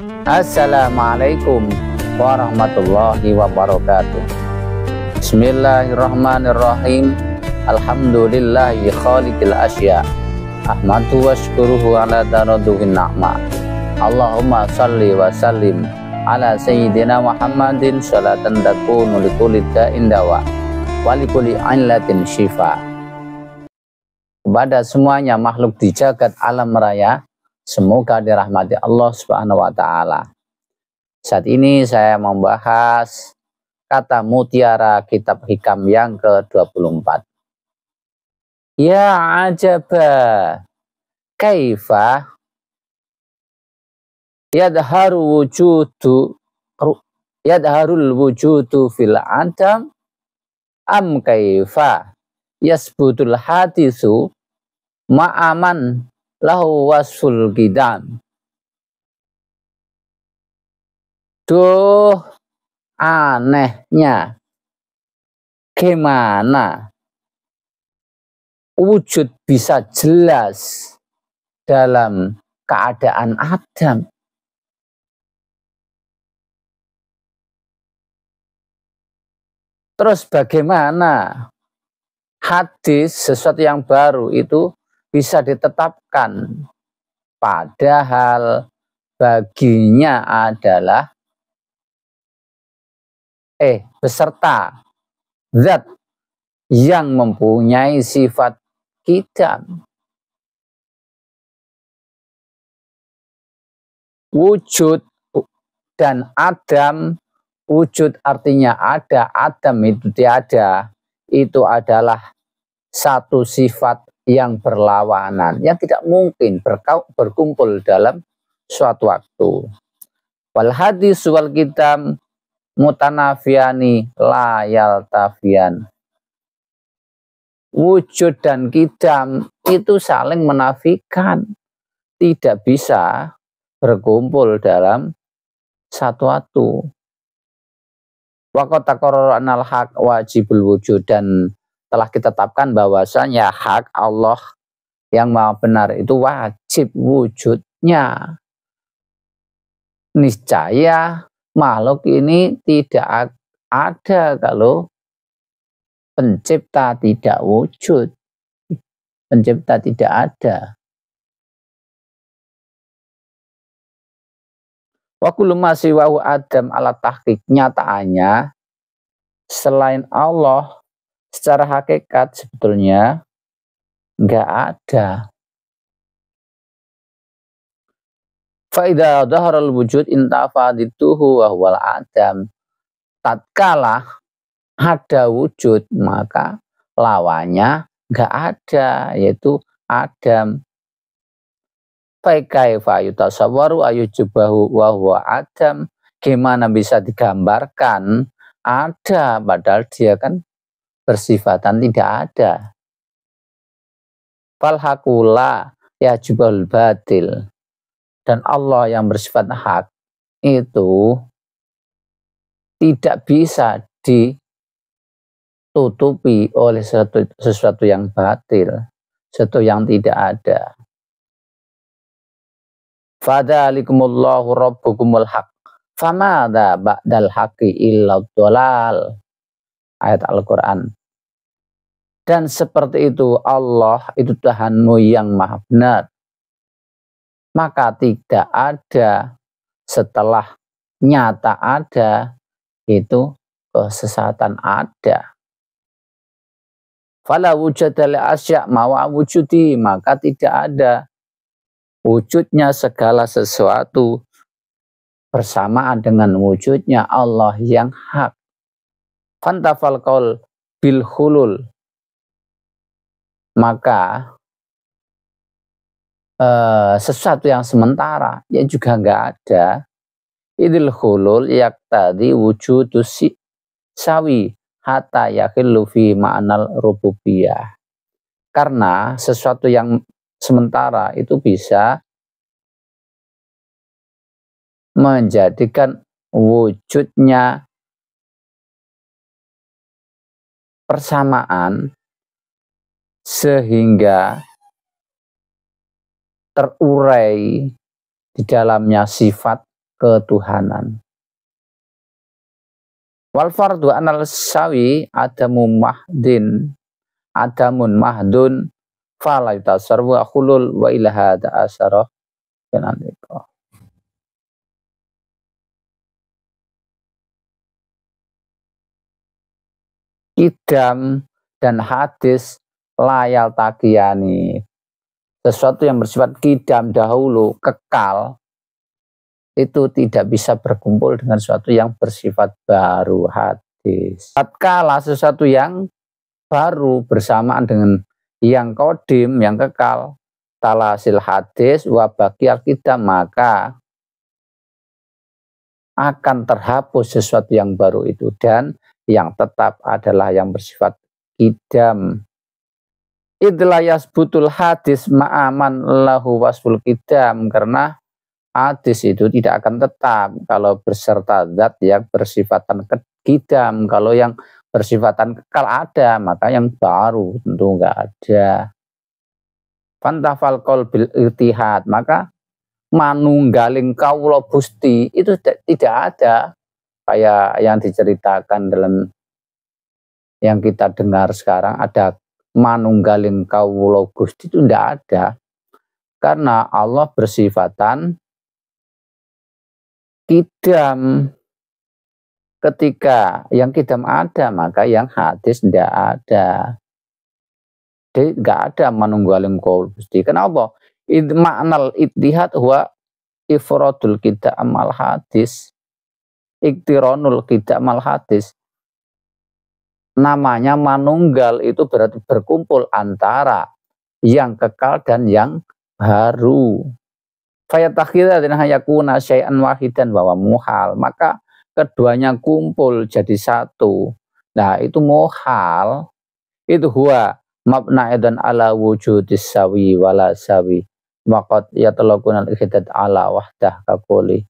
Assalamualaikum warahmatullahi wabarakatuh. Bismillahirrahmanirrahim. Alhamdulillahi khaliqil asya. Ahmadu wa syukuruhu ala taraduhin na'ma. Allahumma salli wa sallim ala sayyidina Muhammadin salatan takunu likulli da'in dawa wa likulli illatin syifa. Kepada semuanya makhluk di jagat alam raya, semoga dirahmati Allah Subhanahu wa Ta'ala. Saat ini saya membahas kata mutiara kitab hikam yang ke-24. Ya ajaba, kaifa yadharul wujudu fil adam am kaifa yasbutul hadisu ma'aman lahu wasful qidam. Duh, anehnya gimana wujud bisa jelas dalam keadaan Adam. Terus bagaimana hadis sesuatu yang baru itu bisa ditetapkan, padahal baginya adalah beserta zat yang mempunyai sifat qidam. Wujud dan adam, wujud artinya ada, adam itu tiada, itu adalah satu sifat yang berlawanan, yang tidak mungkin berkumpul dalam suatu waktu. Wal hadis wal qidam mutanafiani la yaltafian. Wujud dan qidam itu saling menafikan, tidak bisa berkumpul dalam satu waktu. Waqad taqarrara anal haq wajibul wujud, dan telah kita tetapkan bahwasanya hak Allah yang maha benar itu wajib wujudnya. Niscaya makhluk ini tidak ada kalau pencipta tidak wujud, pencipta tidak ada. Wa kullu ma siwahu adam ala tahqiq, nyataannya selain Allah secara hakikat sebetulnya enggak ada. Fa idza dhahara al-wujud intafadituhu wa huwal adam. Tatkala ada wujud maka lawannya enggak ada, yaitu adam. Fa kaifa yutasawwaru ayujubahu wa huwa adam. Gimana bisa digambarkan ada padahal dia kan bersifatan tidak ada. Fal haqula yajibul batil, dan Allah yang bersifat hak itu tidak bisa ditutupi oleh sesuatu yang batil, sesuatu yang tidak ada. Fadzalikumullahu rabbukumul haq famadza ba'dal haqqi illa dhalal. Ayat Al-Quran. Dan seperti itu Allah itu Tuhanmu yang maha benar, maka tidak ada setelah nyata ada itu kesesatan ada. Fala wujada li asya' mawa wujudi, maka tidak ada wujudnya segala sesuatu bersamaan dengan wujudnya Allah yang hak. Fantafal qaul bil hulul, maka sesuatu yang sementara ya juga enggak ada. Idil hulul yaqtadi wujudus sawi hatta yakhillu fi ma'nal rububiyah. Karena sesuatu yang sementara itu bisa menjadikan wujudnya persamaan sehingga terurai di dalamnya sifat ketuhanan. Wal fardu anal sawi adamun mahdun fala yutasarru khulul wa ila hada asyara penandika. Kidam dan hadis layal takiyani, sesuatu yang bersifat kidam dahulu kekal itu tidak bisa berkumpul dengan sesuatu yang bersifat baru hadis. Tatkala sesuatu yang baru bersamaan dengan yang kodim, yang kekal, talasil hadis wa baqiyal kidam, maka akan terhapus sesuatu yang baru itu dan yang tetap adalah yang bersifat kidam. Idlayas butul hadis ma'aman lahu wasful kidam, karena hadis itu tidak akan tetap kalau berserta zat yang bersifatan kidam. Kalau yang bersifatan kekal ada, maka yang baru tentu enggak ada. Fantafal qol bil irtihad, maka manunggaling kawula Gusti itu tidak ada kayak yang diceritakan dalam yang kita dengar sekarang, ada manunggaling kawula Gusti, itu tidak ada, karena Allah bersifatan kidam. Ketika yang kidam ada, maka yang hadis tidak ada. Jadi nggak ada manunggaling kawula Gusti. Kenapa? Maknal ittihad huwa ifradul kidam al hadis, iktironul kidam al hadis. Namanya manunggal itu berarti berkumpul antara yang kekal dan yang baru. Fayatakhidha dan hayakuna syai'an wahidan bahwa muhal, maka keduanya kumpul jadi satu. Nah, itu muhal. Itu huwa mabna dan ala wujudis sawi wala sawi. Waqad yatalaquna al-ihdad ala wahdah kaquli.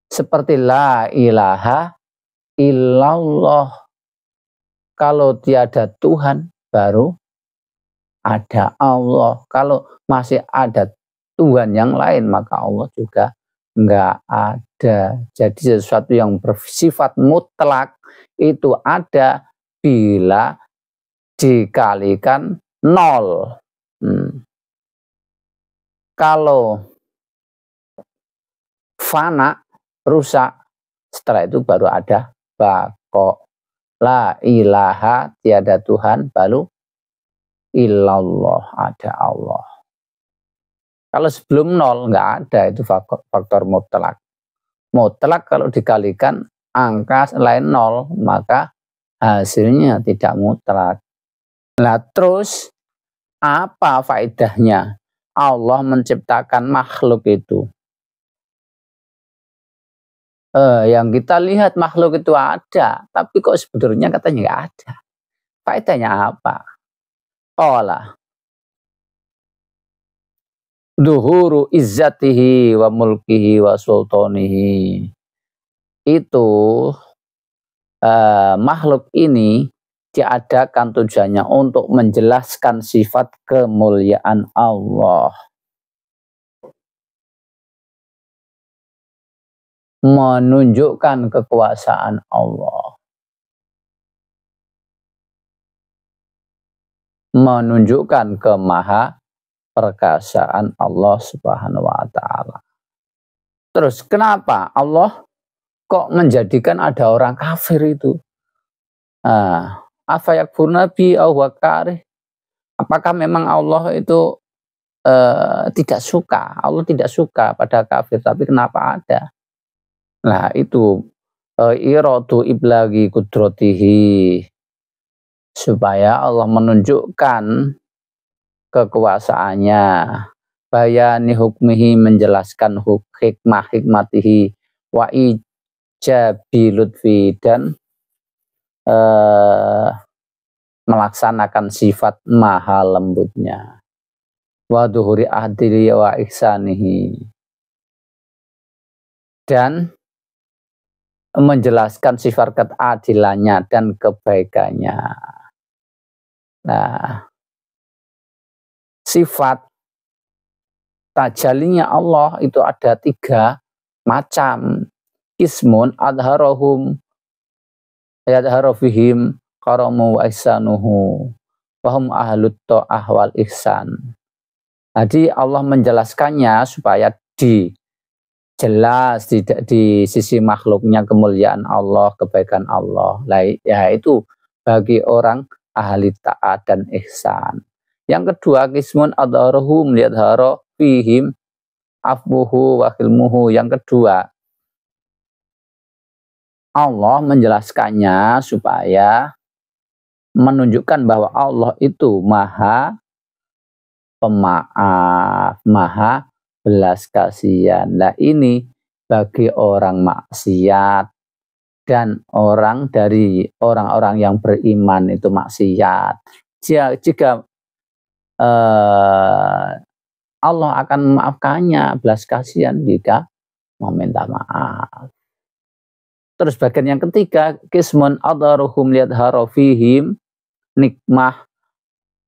Seperti la ilaha illallah. Kalau tiada Tuhan baru ada Allah. Kalau masih ada Tuhan yang lain, maka Allah juga enggak ada. Jadi sesuatu yang bersifat mutlak itu ada bila dikalikan nol. Kalau fana, rusak, setelah itu baru ada bako. La ilaha, tiada Tuhan, baru illallah, ada Allah. Kalau sebelum nol nggak ada, itu faktor mutlak. Mutlak kalau dikalikan angka selain nol, maka hasilnya tidak mutlak. Nah, terus apa faedahnya Allah menciptakan makhluk itu? Yang kita lihat makhluk itu ada, tapi kok sebetulnya katanya nggak ada. Faedahnya apa? Qala duhuru izzatihi wa mulkihi wa sultanihi. Itu makhluk ini diadakan tujuannya untuk menjelaskan sifat kemuliaan Allah, menunjukkan kekuasaan Allah, menunjukkan kemaha perkasaan Allah Subhanahu wa ta'ala. Terus kenapa Allah kok menjadikan ada orang kafir itu? Afayakfurna bi aw karih? Apakah memang Allah itu tidak suka? Allah tidak suka pada kafir, tapi kenapa ada? Nah, itu iradu iblagi kudratihi, supaya Allah menunjukkan kekuasaannya, bayani hukmihi, menjelaskan hikmatihi, wa ijabi lutfi, dan melaksanakan sifat maha lembutnya, wa duhuri ahdili wa ihsanihi, dan menjelaskan sifat keadilannya dan kebaikannya. Nah, sifat Tajalinya Allah itu ada 3 macam. Ismun adharahum yadharu fihim karamu wa ihsanuhu wahum ahlut ta'ah wal ihsan. Jadi Allah menjelaskannya supaya jelas di sisi makhluknya kemuliaan Allah, kebaikan Allah. Yaitu bagi orang ahli taat dan ihsan. Yang kedua, qismun adharahum yadharu fihim afbuhu wa hilmuhu. Yang kedua, Allah menjelaskannya supaya menunjukkan bahwa Allah itu maha pemaaf, maha belas kasihan. Nah ini bagi orang maksiat dan dari orang-orang yang beriman itu maksiat. Jika Allah akan memaafkannya, belas kasihan jika meminta maaf. Terus bagian yang ketiga, qismun adharuhum liyadharu fihim nikmah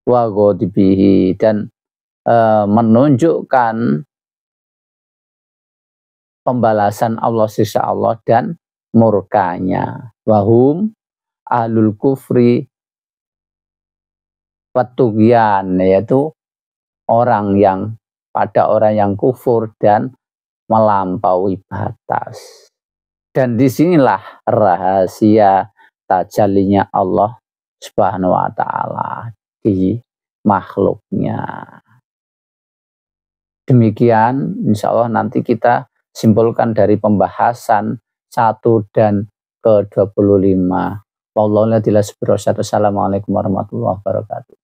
wa ghadibihi, dan menunjukkan pembalasan Allah, sisa Allah dan murkanya. Wahum ahlul kufri watugyan, yaitu orang yang kufur dan melampaui batas. Dan disinilah rahasia tajallinya Allah Subhanahu wa ta'ala di makhluknya. Demikian insya Allah nanti kita simpulkan dari pembahasan 1 dan ke-25. Wallahualam. Assalamualaikum warahmatullahi wabarakatuh.